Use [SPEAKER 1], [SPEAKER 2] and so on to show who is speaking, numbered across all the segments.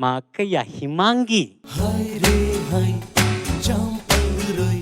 [SPEAKER 1] మా అక్కయ్య హిమాంగి.
[SPEAKER 2] హాయ్ రే hi జాంపండురోయ్,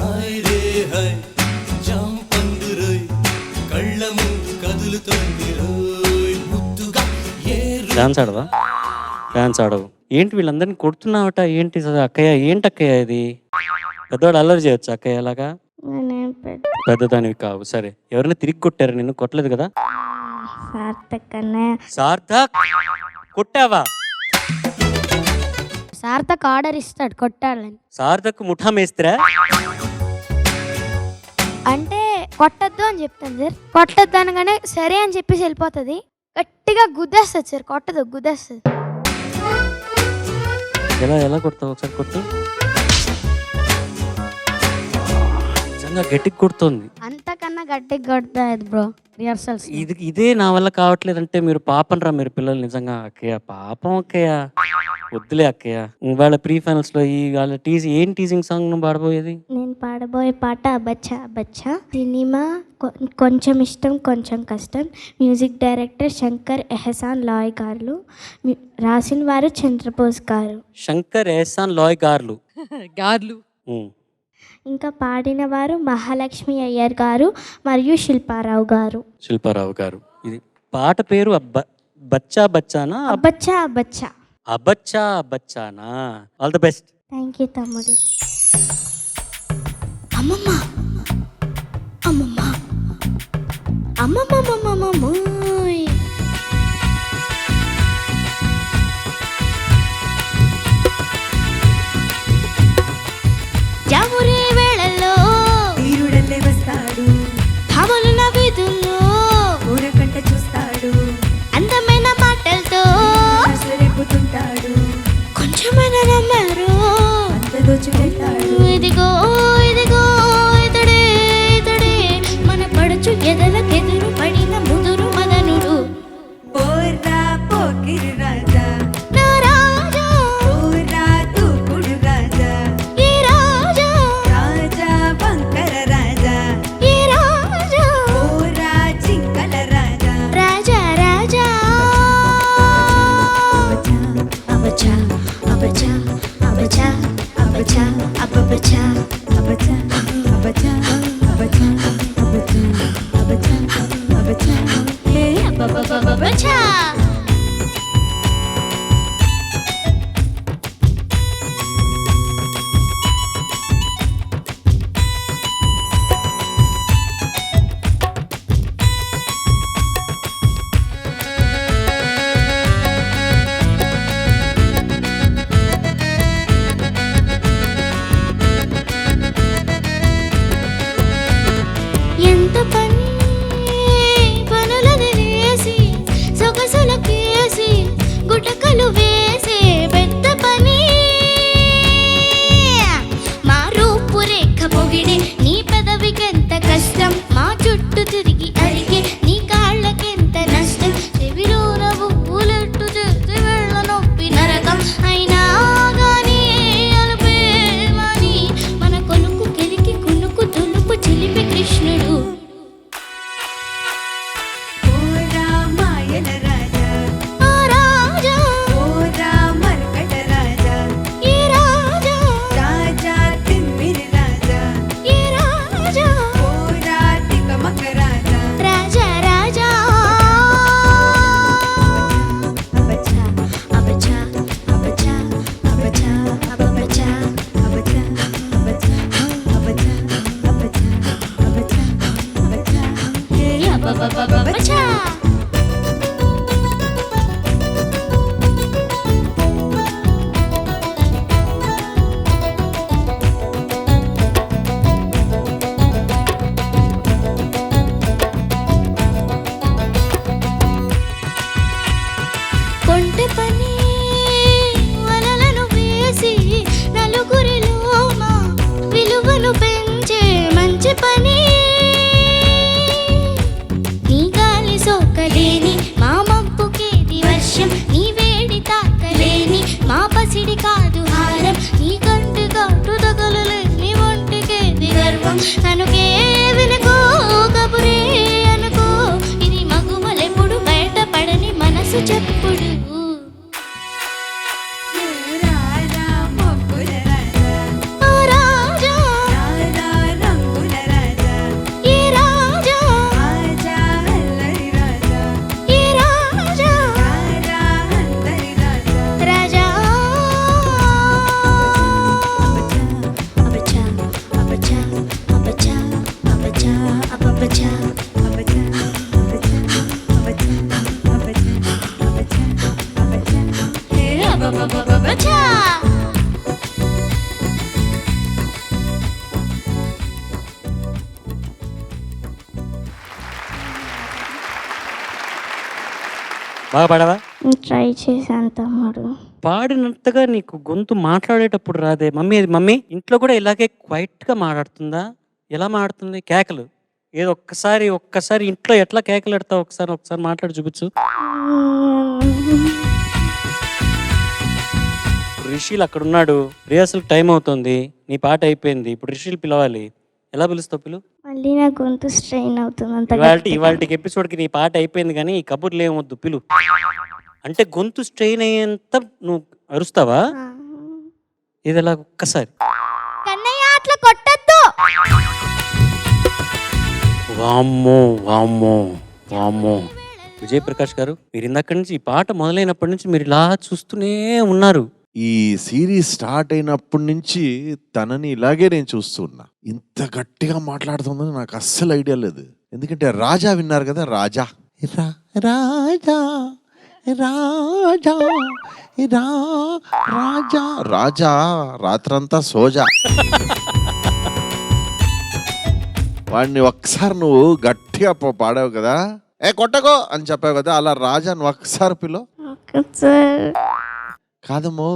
[SPEAKER 2] hi రే hi జాంపండురోయ్, కళ్ళ ముందు కదులుతోంది రోయ్ ముద్దుగా
[SPEAKER 1] డాన్స్ ఆడవా? డాన్స్ ఆడవు ఏంటి? వీళ్ళందరినీ కొడుతున్నావట ఏంటి? అక్కయ్య ఏంటి అక్కయ్య ఇది? పెద్దవాడు అల్లరి చేయొచ్చు అక్కయ్య అలాగా? పెద్దదానివి కావు. సరే, ఎవరైనా తిరిగి కొట్టారు నిన్ను? కొట్టలేదు కదా? సార్థక్ కొట్టావా?
[SPEAKER 3] సార్థక్ ఆర్డర్ ఇస్తాడు కొట్టాలని.
[SPEAKER 1] సార్థక్ ముఠా మేస్త్రా?
[SPEAKER 3] అంటే కొట్టద్దు అని చెప్తాను సార్. కొట్టద్దు అనగానే సరే అని చెప్పేసి వెళ్ళిపోతుంది. గట్టిగా గుద్దేస్తుంది సార్. కొట్టదు, గుద్దేస్తుంది.
[SPEAKER 1] ఎలా ఎలా కొడతావు? ఒకసారి కొట్టు. నిజంగా గట్టికి కొడుతుంది.
[SPEAKER 3] అంతకన్నా గట్టిగా కొడుతుంది బ్రో రిహర్సల్స్.
[SPEAKER 1] ఇదే నా వల్ల కావట్లేదంటే మీరు పాపం రా మీరు పిల్లలు. నిజంగా అక్కయ్య పాపం అక్కయ్య. వద్దులే అక్కయ్య. ఇవాళ ప్రీ ఫైనల్స్ లో ఇవాళ ఏం టీజింగ్ సాంగ్ నువ్వు పాడబోయేది?
[SPEAKER 3] నేను పాడబోయే పాట బచ్చా బచ్చా. సినిమా కొంచెం ఇష్టం కొంచెం కష్టం. మ్యూజిక్ డైరెక్టర్ శంకర్ ఎహసాన్ లాయ్ గారు, రాసిన వారు చంద్రబోస్ గారు.
[SPEAKER 1] శంకర్ ఎహసాన్ లాయ్ గారు.
[SPEAKER 3] ఇంకా పాడిన వారు మహాలక్ష్మి అయ్యర్ గారు మరియు శిల్పారావు గారు.
[SPEAKER 1] ఇది పాట పేరు బచ్చా బచ్చానా?
[SPEAKER 3] బచ్చా బచ్చా.
[SPEAKER 1] అబచ్చా బచ్చానా? All the best.
[SPEAKER 3] Thank you తమ్ముడు. అమ్మమ్మ అమ్మమ్మ అమ్మమ్మమ్మమ్మమ్మోయ్. జామురే వేళల్లో
[SPEAKER 4] వీరుడల్లే వస్తాడు,
[SPEAKER 3] భామలున్న వీధుల్లో
[SPEAKER 4] ఊరకంట చూస్తాడు,
[SPEAKER 3] అందమైన మాటలతో
[SPEAKER 4] రేపుతుంటాడు,
[SPEAKER 3] కొంచెమైనా నమ్మారు
[SPEAKER 4] అంత దోచుకెళ్తాడు.
[SPEAKER 3] ఇదిగో ఇదిగో ఇతడే ఇతడే మన పడుచు ఎదలకెదురు పడిన ముదురు మదనుడు.
[SPEAKER 4] పోర్రా పోకిరి రాజా,
[SPEAKER 3] నా రాజా
[SPEAKER 4] పోర్రా తూకుడు రాజా,
[SPEAKER 3] ఈ రాజా
[SPEAKER 4] రాజా బంకర రాజా,
[SPEAKER 3] ఈ రాజా
[SPEAKER 4] పోర్రా చింకల రాజా.
[SPEAKER 3] రాజా రాజా. అబచా అబచా అబచా అబచా అబచా అబ బచ్చా
[SPEAKER 1] బాగా పాడావా?
[SPEAKER 3] ట్రై చేశాను తమ్ముడు.
[SPEAKER 1] పాడినంతగా నీకు గొంతు మాట్లాడేటప్పుడు రాదే? మమ్మీ మమ్మీ ఇంట్లో కూడా ఇలాగే క్వైట్గా మాట్లాడుతుందా? ఎలా మాట్లాడుతుంది? కేకలు ఏదో ఒక్కసారి ఇంట్లో ఎట్లా కేకలు పెడతావు? ఒకసారి మాట్లాడి చూపించు. రిషిల్ అక్కడ ఉన్నాడు, రిహార్సల్ టైం అవుతుంది, నీ పాట అయిపోయింది, ఇప్పుడు రిషిల్ పిలవాలి. ఎలా పిలుస్తావు? పిలు.
[SPEAKER 3] మళ్ళీ నా గొంతు స్ట్రెయిన్ అవుతుంది అంత.
[SPEAKER 1] ఇవాళకి ఎపిసోడ్కి నీ పాట అయిపోయింది కానీ ఈ కబుర్లు ఏమొద్దు, పిలు. అంటే గొంతు స్ట్రెయిన్ అయ్యేంత నువ్వు అరుస్తావా? ఇది ఎలా? ఒక్కసారి.
[SPEAKER 3] కన్నయ్య అట్లా కొట్టద్దు.
[SPEAKER 1] వామ్మో వామ్మో వామ్మో. విజయప్రకాష్ గారు, మీరు ఇందాక నుంచి ఈ పాట మొదలైనప్పటి నుంచి మీరు ఇలా చూస్తూనే ఉన్నారు.
[SPEAKER 5] ఈ సిరీస్ స్టార్ట్ అయినప్పటి నుంచి తనని ఇలాగే నేను చూస్తున్నా. ఇంత గట్టిగా మాట్లాడుతుందని నాకు అస్సలు ఐడియా లేదు. ఎందుకంటే రాజా విన్నారు కదా, రాజా రాజా రాజా రాజా రాజా రాత్రంతా సోజా. వాడిని ఒక్కసారి నువ్వు గట్టిగా పాడావు కదా, కొట్టకో అని చెప్పావు కదా, అలా రాజా నువ్వు ఒక్కసారి పిలో. కాదమ్మో,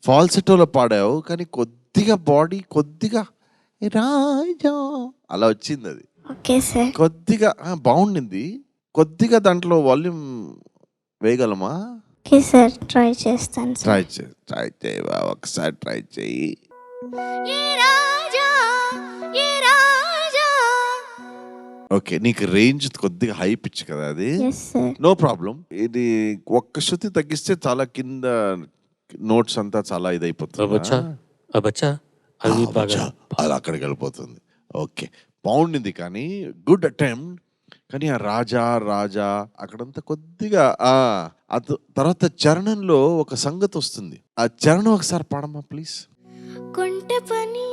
[SPEAKER 5] ఫాల్సెటోలో పాడావు కానీ కొద్దిగా బాడీ కొద్దిగా రాజా అలా వచ్చింది. అది
[SPEAKER 3] ఓకే సార్,
[SPEAKER 5] కొద్దిగా బాగుండింది. కొద్దిగా దాంట్లో వాల్యూమ్ వేయగలమా?
[SPEAKER 3] ఓకే సార్, ట్రై చేస్తాను సార్.
[SPEAKER 5] ట్రై చేయవా? ఒకసారి ట్రై చెయ్యి. ఓకే, నీకు రేంజ్ కొద్దిగా హై పిచ్ కదా అది. No problem. ఇది ఒక్క శృతి తగ్గిస్తే చాలా కింద నోట్స్ అంతా చాలా ఇదైపోతుంది, అలా అక్కడికి వెళ్ళిపోతుంది. ఓకే, బాగుండింది కానీ గుడ్ అటెంప్ట్. కానీ ఆ రాజా రాజా అక్కడంతా కొద్దిగా తర్వాత చరణంలో ఒక సంగతి వస్తుంది. ఆ చరణం ఒకసారి పాడమ్మా ప్లీజ్.
[SPEAKER 3] కొంట పని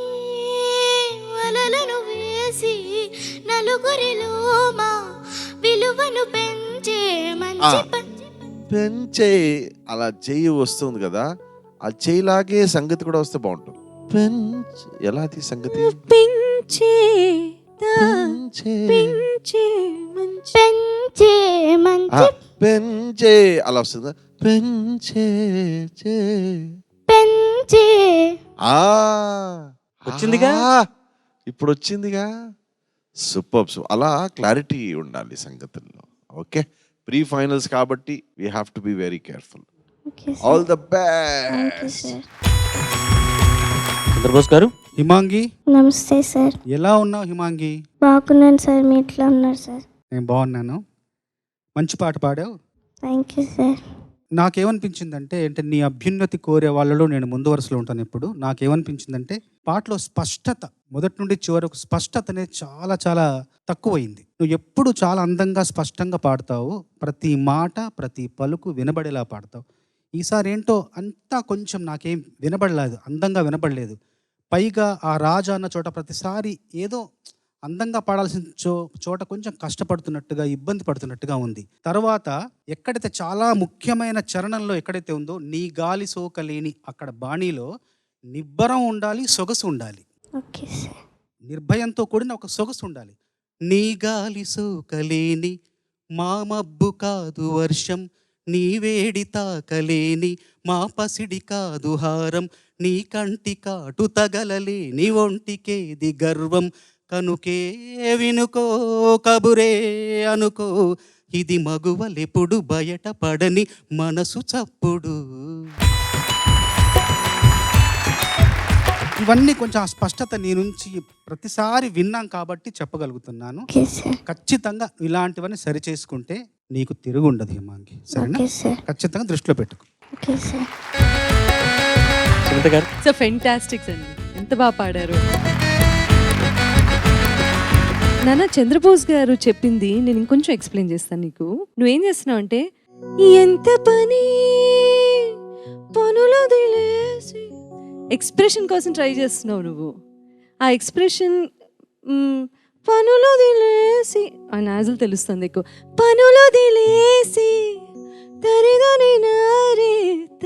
[SPEAKER 3] వలలను వేసి నలుగురిలో మా విలువను
[SPEAKER 5] పెంచే అలా చెయ్యి వస్తుంది కదా, ఆ చెయ్యిలాగే సంగతి కూడా వస్తే బాగుంటుంది. ఎలా అది సంగతి? పెంచే అలా వస్తుందా? పెంచే
[SPEAKER 1] వచ్చిందిగా,
[SPEAKER 5] ఇప్పుడు వచ్చిందిగా. సూపర్. అలా క్లారిటీ ఉండాలి సంగతుల్లో. ఓకే, ప్రీ ఫైనల్స్ కాబట్టి we have to be very careful. All the best.
[SPEAKER 1] Chandrabose garu.
[SPEAKER 6] Himangi,
[SPEAKER 3] నమస్తే సార్.
[SPEAKER 6] ఎలా ఉన్నావు హిమాంగి?
[SPEAKER 3] బాగున్నాను సార్, మీ ఎట్లా ఉన్నారు సార్?
[SPEAKER 6] నేను బాగున్నాను. మంచి పాట పాడావు.
[SPEAKER 3] Thank you sir.
[SPEAKER 6] నాకేమనిపించిందంటే, నీ అభ్యున్నతి కోరే వాళ్ళలో నేను ముందు వరుసలో ఉంటాను ఎప్పుడు. నాకేమనిపించిందంటే పాటలో స్పష్టత, మొదటి నుండి చివరి వరకు స్పష్టత అనేది చాలా చాలా తక్కువైంది. నువ్వు ఎప్పుడు చాలా అందంగా స్పష్టంగా పాడతావు, ప్రతి మాట ప్రతి పలుకు వినబడేలా పాడతావు. ఈసారి ఏంటో అంతా కొంచెం నాకేం వినబడలేదు, అందంగా వినబడలేదు. పైగా ఆ రాజా అన్న చోట ప్రతిసారి ఏదో అందంగా పాడాల్సిన చోట కొంచెం కష్టపడుతున్నట్టుగా, ఇబ్బంది పడుతున్నట్టుగా ఉంది. తర్వాత ఎక్కడైతే చాలా ముఖ్యమైన చరణంలో ఎక్కడైతే ఉందో, నీ గాలి సోకలేని, అక్కడ బాణీలో నిబ్బరం ఉండాలి, సొగసు ఉండాలి. నిర్భయంతో కూడిన ఒక సొగసు ఉండాలి. నీ గాలి సోకలేని, మా మబ్బు కాదు వర్షం, నీ వేడి తాకలేని, మా పసిడి కాదు హారం, నీ కంటి కాటు తగలలేని, ఒంటికేది గర్వం, కనుకే వినుకో కబురే అనుకో, ఇది మగువలెప్పుడు బయట పడని మనసు చప్పుడు. ఇవన్నీ కొంచెం ఆ స్పష్టత నీ నుంచి ప్రతిసారి విన్నాం కాబట్టి చెప్పగలుగుతున్నాను. ఖచ్చితంగా ఇలాంటివన్నీ సరి చేసుకుంటే నీకు తిరుగు ఉండదు హిమాంగి, సరేనా? ఖచ్చితంగా దృష్టిలో పెట్టుకో.
[SPEAKER 7] ఫెంటాస్టిక్ అండి, ఎంత బాగా పాడారు. నాన్న, చంద్రబోస్ గారు చెప్పింది నేను ఇంకొంచెం ఎక్స్ప్లెయిన్ చేస్తాను నీకు. నువ్వేం చేస్తున్నావు అంటే, ఎంత పనులు దిలేసి ఎక్స్ప్రెషన్ కోసం ట్రై చేస్తున్నావు నువ్వు. ఆ ఎక్స్ప్రెషన్ పనులు దిలేసి ఆ నాజులు తెలుస్తుంది ఎక్కువ. పనులు దిలేసి తరిదని నారేత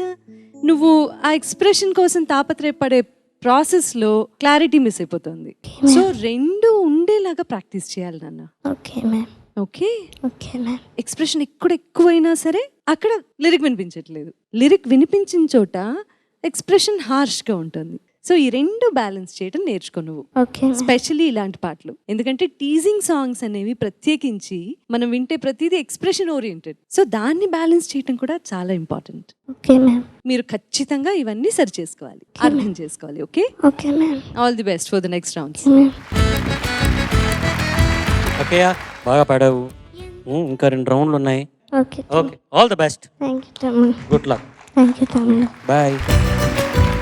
[SPEAKER 7] నువ్వు ఆ ఎక్స్ప్రెషన్ కోసం తాపత్రయపడే ప్రాసెస్లో క్లారిటీ మిస్ అయిపోతుంది. సో రెండు ఉండేలాగా ప్రాక్టీస్ చేయాలి నాన్న.
[SPEAKER 3] Okay ma'am.
[SPEAKER 7] Okay,
[SPEAKER 3] okay ma'am.
[SPEAKER 7] Expression ఎక్కువైనా సరే అక్కడ లిరిక్ వినిపించట్లేదు. లిరిక్ వినిపించిన చోట ఎక్స్ప్రెషన్ హార్ష్గా ఉంటుంది. సో ఈ రెండు బ్యాలెన్స్ చేయడం నేర్చుకో నువ్వు,
[SPEAKER 3] ఓకే మ్యామ్.
[SPEAKER 7] స్పెషల్లీ ఇలాంటి పాటలు. ఎందుకంటే టీజింగ్ సాంగ్స్ అనేవి ప్రత్యేకించి మనం వింటే ప్రతిదీ ఎక్స్ప్రెషన్ ఓరియంటెడ్. సో దాన్ని బ్యాలెన్స్ చేయడం కూడా చాలా ఇంపార్టెంట్.
[SPEAKER 3] Okay ma'am.
[SPEAKER 7] మీరు ఖచ్చితంగా ఇవన్నీ సరి చేసుకోవాలి, అర్థం చేసుకోవాలి. Okay,
[SPEAKER 3] okay ma'am.
[SPEAKER 7] All the best for the next rounds.
[SPEAKER 3] Ma'am.
[SPEAKER 1] అక్కయ్య బాగా పాడావు. ఇంకా 2 రౌండ్లు ఉన్నాయి.
[SPEAKER 3] Okay.
[SPEAKER 1] Okay, all the best.
[SPEAKER 3] Thank you తమ్ముడు.
[SPEAKER 1] Good luck.
[SPEAKER 3] థ్యాంక్ యూ తమ్ముడు.
[SPEAKER 1] బాయ్.